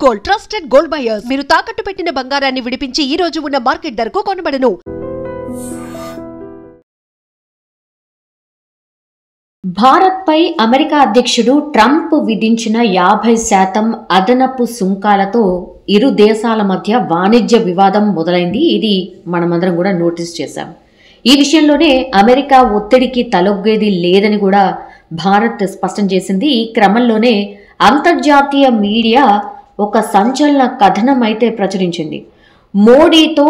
Gold trusted gold buyers మీరు తాకట్టు పెట్టిన బంగారాన్ని విడిపించి ఈ రోజు ఉన్న మార్కెట్ ధరకు కొనబడను. భారత్ పై అమెరికా అధ్యక్షుడు ట్రంప్ విధించిన 50% అదనపు సుంకాలతో ఇరు దేశాల మధ్య వాణిజ్య వివాదం మొదలైంది. ఇది మనమందరం కూడా నోటీస్ చేశాం. ఈ విషయంలోనే అమెరికా ఒత్తిడికి తలొగ్గేది లేదని కూడా భారత్ స్పష్టం చేసింది. ఈ క్రమంలోనే అంతర్జాతీయ మీడియా ఒక సంచలన కథనం అయితే ప్రచురించింది. మోడీతో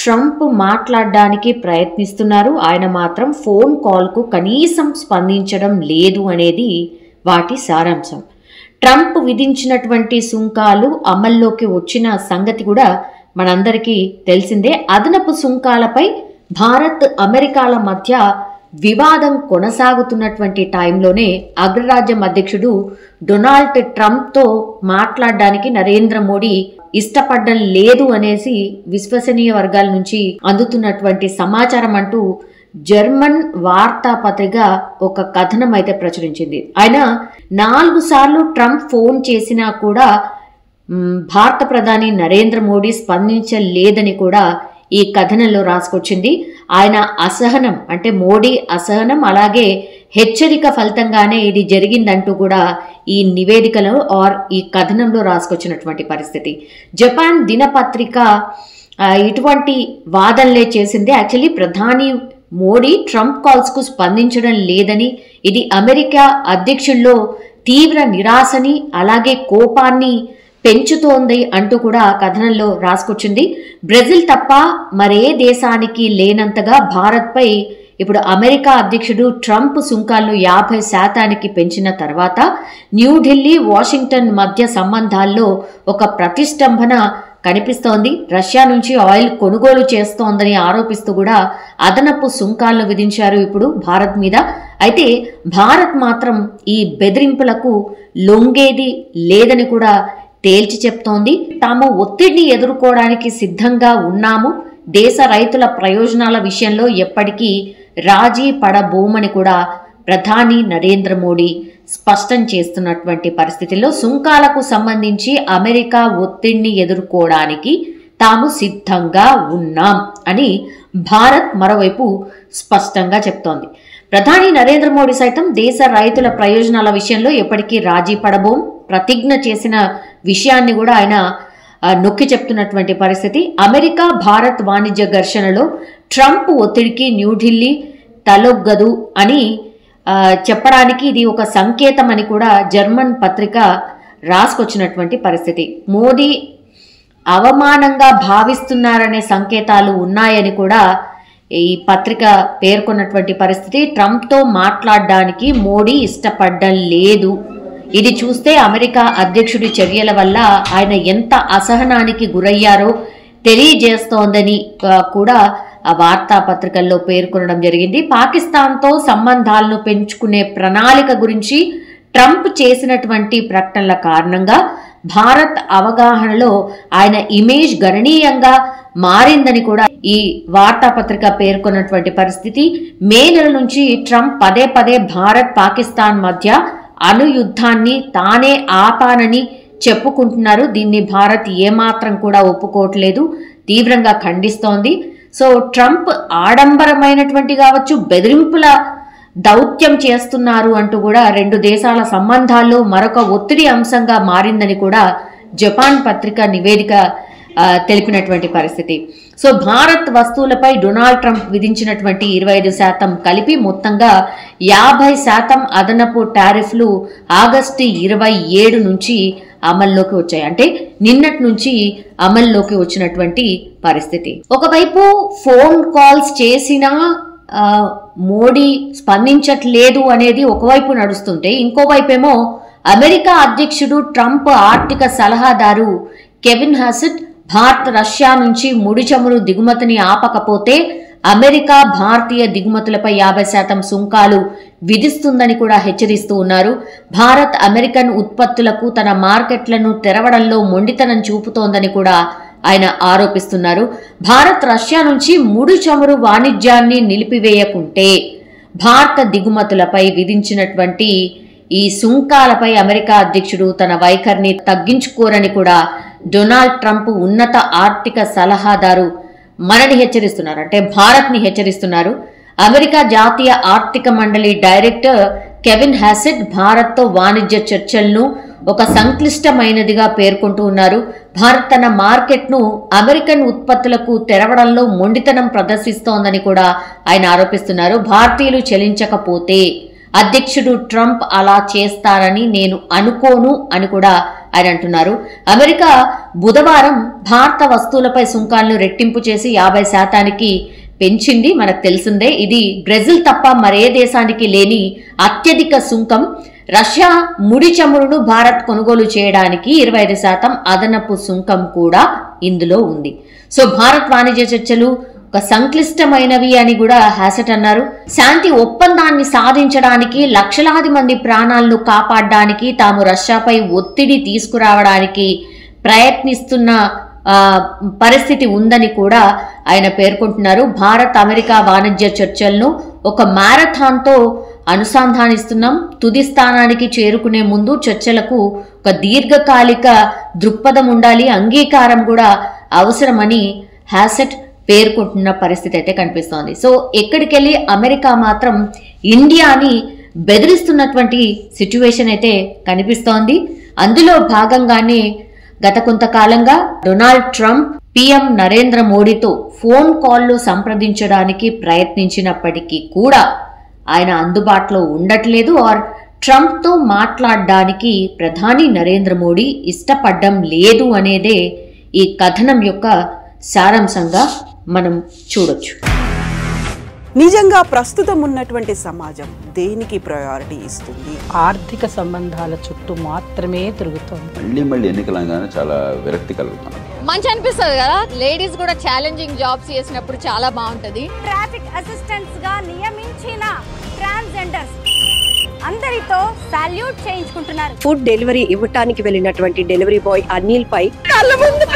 ట్రంప్ మాట్లాడడానికి ప్రయత్నిస్తున్నారు, ఆయన మాత్రం ఫోన్ కాల్కు కనీసం స్పందించడం లేదు అనేది వాటి సారాంశం. ట్రంప్ విధించినటువంటి సుంకాలు అమల్లోకి వచ్చిన సంగతి కూడా మనందరికీ తెలిసిందే. అదనపు సుంకాలపై భారత్ అమెరికాల మధ్య వివాదం కొనసాగుతున్నటువంటి టైంలోనే అగ్రరాజ్యం అధ్యక్షుడు డొనాల్డ్ ట్రంప్తో మాట్లాడడానికి నరేంద్ర మోడీ ఇష్టపడడం లేదు అనేసి విశ్వసనీయ వర్గాల నుంచి అందుతున్నటువంటి సమాచారం అంటూ జర్మన్ వార్తాపత్రిక ఒక కథనం అయితే ప్రచురించింది. ఆయన 4 సార్లు ట్రంప్ ఫోన్ చేసినా కూడా భారత ప్రధాని నరేంద్ర మోడీ స్పందించలేదని కూడా ఈ కథనంలో రాసుకొచ్చింది. ఆయన అసహనం అంటే మోడీ అసహనం అలాగే హెచ్చరిక ఫలితంగానే ఇది జరిగిందంటూ కూడా ఈ నివేదికలో ఈ కథనంలో రాసుకొచ్చినటువంటి పరిస్థితి. జపాన్ దినపత్రిక ఇటువంటి వాదనలే చేసింది. యాక్చువల్లీ ప్రధాని మోడీ ట్రంప్ కాల్స్కు స్పందించడం లేదని, ఇది అమెరికా అధ్యక్షుల్లో తీవ్ర నిరాశని అలాగే కోపాన్ని పెంచుతోంది అంటూ కూడా కథనంలో రాసుకొచ్చింది. బ్రెజిల్ తప్ప మరే దేశానికి లేనంతగా భారత్పై ఇప్పుడు అమెరికా అధ్యక్షుడు ట్రంప్ సుంకాలను 50% పెంచిన తర్వాత న్యూఢిల్లీ వాషింగ్టన్ మధ్య సంబంధాల్లో ఒక ప్రతిష్టంభన కనిపిస్తోంది. రష్యా నుంచి ఆయిల్ కొనుగోలు చేస్తోందని ఆరోపిస్తూ కూడా అదనపు సుంకాలను విధించారు ఇప్పుడు భారత్ మీద. అయితే భారత్ మాత్రం ఈ బెదిరింపులకు లొంగేది లేదని కూడా తేల్చి చెప్తోంది. తాము ఒత్తిడిని ఎదుర్కోవడానికి సిద్ధంగా ఉన్నాము, దేశ రైతుల ప్రయోజనాల విషయంలో ఎప్పటికీ రాజీ పడబోమని కూడా ప్రధాని నరేంద్ర మోడీ స్పష్టం చేస్తున్నటువంటి పరిస్థితుల్లో సుంకాలకు సంబంధించి అమెరికా ఒత్తిడిని ఎదుర్కోవడానికి తాము సిద్ధంగా ఉన్నాం అని భారత్ మరోవైపు స్పష్టంగా చెప్తోంది. ప్రధాని నరేంద్ర మోడీ సైతం దేశ రైతుల ప్రయోజనాల విషయంలో ఎప్పటికీ రాజీ పడబోం ప్రతిజ్ఞ చేసిన విషయాన్ని కూడా ఆయన నొక్కి చెప్తున్నటువంటి పరిస్థితి. అమెరికా భారత్ వాణిజ్య ఘర్షణలో ట్రంప్ ఒత్తిడికి న్యూఢిల్లీ తలొగ్గదు అని చెప్పడానికి ఇది ఒక సంకేతం అని కూడా జర్మన్ పత్రిక రాసుకొచ్చినటువంటి పరిస్థితి. మోదీ అవమానంగా భావిస్తున్నారనే సంకేతాలు ఉన్నాయని కూడా ఈ పత్రిక పేర్కొన్నటువంటి పరిస్థితి. ట్రంప్తో మాట్లాడడానికి మోడీ ఇష్టపడడం లేదు, ఇది చూస్తే అమెరికా అధ్యక్షుడి చర్యల వల్ల ఆయన ఎంత అసహనానికి గురయ్యారో తెలియజేస్తోందని కూడా ఆ వార్తాపత్రికల్లో పేర్కొనడం జరిగింది. పాకిస్తాన్తో సంబంధాలను పెంచుకునే ప్రణాళిక గురించి ట్రంప్ చేసినటువంటి ప్రకటనల కారణంగా భారత్ అవగాహనలో ఆయన ఇమేజ్ గణనీయంగా మారిందని కూడా ఈ వార్తాపత్రిక పేర్కొన్నటువంటి పరిస్థితి. మే నెల నుంచి ట్రంప్ పదే పదే భారత్ పాకిస్తాన్ మధ్య అణుయుద్ధాన్ని తానే ఆపానని చెప్పుకుంటున్నారు. దీన్ని భారత్ ఏమాత్రం కూడా ఒప్పుకోవట్లేదు, తీవ్రంగా ఖండిస్తోంది. సో ట్రంప్ ఆడంబరమైనటువంటి కావచ్చు బెదిరింపుల దౌత్యం చేస్తున్నారు అంటూ కూడా రెండు దేశాల సంబంధాల్లో మరొక ఒత్తిడి అంశంగా మారిందని కూడా జపాన్ పత్రిక నివేదిక తెలిపినటువంటి పరిస్థితి. సో భారత్ వస్తువులపై డొనాల్డ్ ట్రంప్ విధించినటువంటి 25% కలిపి మొత్తంగా 50% అదనపు టారిఫ్లు ఆగస్టు 27 నుంచి అమల్లోకి వచ్చాయి. అంటే నిన్నటి నుంచి అమల్లోకి వచ్చినటువంటి పరిస్థితి. ఒకవైపు ఫోన్ కాల్స్ చేసినా మోడీ స్పందించట్లేదు అనేది ఒకవైపు నడుస్తుంటే, ఇంకోవైపేమో అమెరికా అధ్యక్షుడు ట్రంప్ ఆర్థిక సలహాదారు కెవిన్ హాసెట్ భారత్ రష్యా నుంచి ముడి చమురు దిగుమతిని ఆపకపోతే అమెరికా భారతీయ దిగుమతులపై 50% సుంకాలు విధిస్తుందని కూడా హెచ్చరిస్తూ ఉన్నారు. భారత్ అమెరికన్ ఉత్పత్తులకు తన మార్కెట్లను తెరవడంలో మొండితనం చూపుతోందని కూడా ఆయన ఆరోపిస్తున్నారు. భారత్ రష్యా నుంచి ముడి చమురు వాణిజ్యాన్ని నిలిపివేయకుంటే భారత దిగుమతులపై విధించినటువంటి ఈ సుంకాలపై అమెరికా అధ్యక్షుడు తన వైఖరిని తగ్గించుకోరని కూడా డొనాల్డ్ ట్రంప్ ఉన్నత ఆర్థిక సలహాదారు మనని హెచ్చరిస్తున్నారు, అంటే భారత్ని హెచ్చరిస్తున్నారు. అమెరికా జాతీయ ఆర్థిక మండలి డైరెక్టర్ కెవిన్ హాసెట్ భారత్తో వాణిజ్య చర్చలను ఒక సంక్లిష్టమైనదిగా పేర్కొంటూ ఉన్నారు. భారత్ తన మార్కెట్ను అమెరికన్ ఉత్పత్తులకు తెరవడంలో మొండితనం ప్రదర్శిస్తోందని కూడా ఆయన ఆరోపిస్తున్నారు. భారతీయులు చెల్లించకపోతే అధ్యక్షుడు ట్రంప్ అలా చేస్తారని నేను అనుకోను అని కూడా ఆయన అంటున్నారు. అమెరికా బుధవారం భారత వస్తువులపై సుంకాలను రెట్టింపు చేసి 50% పెంచింది. మనకు తెలిసిందే. ఇది బ్రెజిల్ తప్ప మరే దేశానికి లేని అత్యధిక సుంకం. రష్యా ముడి చమురును భారత్ కొనుగోలు చేయడానికి 25% అదనపు సుంకం కూడా ఇందులో ఉంది. సో భారత్ వాణిజ్య చర్చలు ఒక సంక్లిష్టమైనవి అని కూడా హాసెట్ అన్నారు. శాంతి ఒప్పందాన్ని సాధించడానికి, లక్షలాది మంది ప్రాణాలను కాపాడడానికి, తాము రష్యాపై ఒత్తిడి తీసుకురావడానికి ప్రయత్నిస్తున్న పరిస్థితి ఉందని కూడా ఆయన పేర్కొంటున్నారు. భారత్ అమెరికా వాణిజ్య చర్చలను ఒక మ్యారథాన్తో అనుసంధానిస్తున్నాం. తుది స్థానానికి చేరుకునే ముందు చర్చలకు ఒక దీర్ఘకాలిక దృక్పథం ఉండాలి, అంగీకారం కూడా అవసరమని హాసెట్ పేర్కొంటున్న పరిస్థితి అయితే కనిపిస్తోంది. సో ఎక్కడికెళ్ళి అమెరికా మాత్రం ఇండియాని బెదిరిస్తున్నటువంటి సిచ్యువేషన్ అయితే కనిపిస్తోంది. అందులో భాగంగానే గత కొంతకాలంగా డొనాల్డ్ ట్రంప్ పిఎం నరేంద్ర మోడీతో ఫోన్ కాల్లో సంప్రదించడానికి ప్రయత్నించినప్పటికీ కూడా ఆయన అందుబాటులో ఉండట్లేదు. ఆర్ ట్రంప్తో మాట్లాడడానికి ప్రధాని నరేంద్ర మోడీ ఇష్టపడడం లేదు అనేదే ఈ కథనం యొక్క సారాంశంగా మనం చూడొచ్చు. నిజంగా ప్రస్తుతం ఉన్నటువంటి సమాజం దేనికి ప్రయారిటీ ఇస్తుంది? ఆర్థిక సంబంధాల చుట్టూ మాత్రమే తిరుగుతుంది. మళ్ళీ ఎన్నికలంగానే చాలా విరక్తి కలుగుతాం. మంచి అనిపిస్తుంది కదా, లేడీస్ కూడా ఛాలెంజింగ్ జాబ్స్ చేసినప్పుడు చాలా బాగుంటది. ట్రాఫిక్ అసిస్టెంట్స్ గా నియమించిన ట్రాన్స్జెండర్స్ అందరితో సాల్యూట్ చేయించుకుంటున్నారు. ఫుడ్ డెలివరీ ఇవ్వటానికి వెళ్ళినటువంటి డెలివరీ బాయ్ అనిల్ పై కళ్ళ ముందు